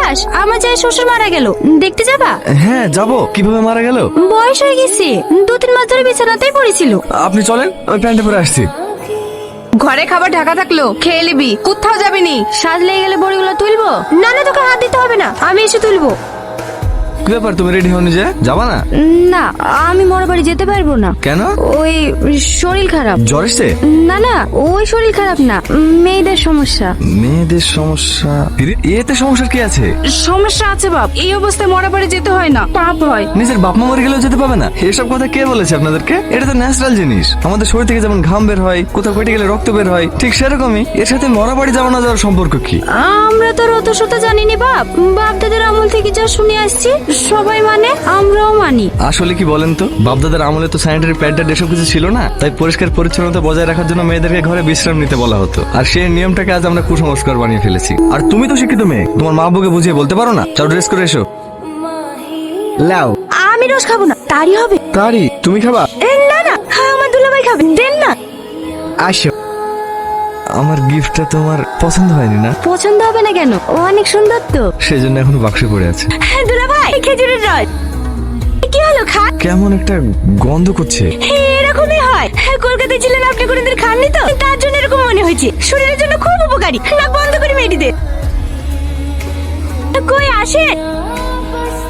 জাস আমার যায় শ্বশুর মারা গেল, দেখতে যাবা? হ্যাঁ যাবো। কিভাবে মারা গেল? বয়স হয়ে গেছে, 2-3 মাস ধরে বিছানাতেই পড়েছিল। আপনি চলেন, আমি প্যান্টে পরে আসছি। ঘরে খাবার ঢাকা থাকলো, খেয়ে নিবি, কোথাও যাবি নি। সাজ লেগে গেলে বড়িগুলো তুলবো? না না, তোকে হাত দিতে হবে না, আমি এসে তুলবো। কি ব্যাপার, তুমি রেডি হওনি যে? যাবা না? না, আমি মরা বাড়ি যেতে পারবো না। কেন? ওই শরীর খারাপ। জ্বর এসছে? না না, ওই শরীর খারাপ না, মেয়েদের সমস্যা। মেয়েদের সমস্যা? এতে সমস্যার কি আছে? সমস্যা আছে বাপ, এই অবস্থায় মরা বাড়ি যেতে হয় না, পাপ হয়। নিজের বাপ মা মরে গেলেও যেতে পাবে না? এসব কথা কে বলেছে আপনাদেরকে? এটা তো ন্যাচারাল জিনিস। আমাদের শরীর থেকে যেমন ঘাম বের হয়, কোথাও কেটে গেলে রক্ত বের হয়, ঠিক সেরকমই এর সাথে মরা বাড়ি যাওয়া না যাওয়ার সম্পর্ক কি? আমরা তো অত শত জানিনি বাপ, বাপ দাদার আমল থেকে যা শুনে আসছি সবাই মানে, আমরাও মানি। আসলে কি বলেন তো, বাপদাদার আমলে তো স্যানিটারি প্যাড এসব কিছু ছিল না, তাই পরিষ্কার পরিচ্ছন্নতা বজায় রাখার জন্য মেয়েদেরকে ঘরে বিশ্রাম নিতে বলা হতো। আর সেই নিয়মটাকে আজ আমরা কুসংস্কার বানিয়ে ফেলেছি। আর তুমি তো শিক্ষিত মেয়ে, তোমার মা বাবুকে বুঝিয়ে বলতে পারো না? যাও ড্রেস করে এসো। লাও। আমি রোজ খাবো না, তারই হবে। তারি তুমি খাবা? না না, আমার দুলাভাই খাবে, দেন না। আসো। আমার গিফটটা তোমার পছন্দ হয়নি না? পছন্দ হবে না কেন, ও অনেক সুন্দর তো। সেজন্য এখন বাক্সে পড়ে আছে। হ্যাঁ দুলাভাই, খেজুরের রস। কি হলো, খান? কেমন একটা গন্ধ করছে। এরকমই হয়, কলকাতায় ছিলেন আপনি, কোনোদিন খাননি তো, তার জন্য এরকম মনে হয়েছে। শরীরের জন্য খুব উপকারী, নাক বন্ধ করে মেডিদের। কই আসে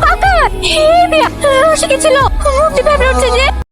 কাকা, হে বিয়া রসে কি ছিল, মুক্তি ভেবে উঠছে যে।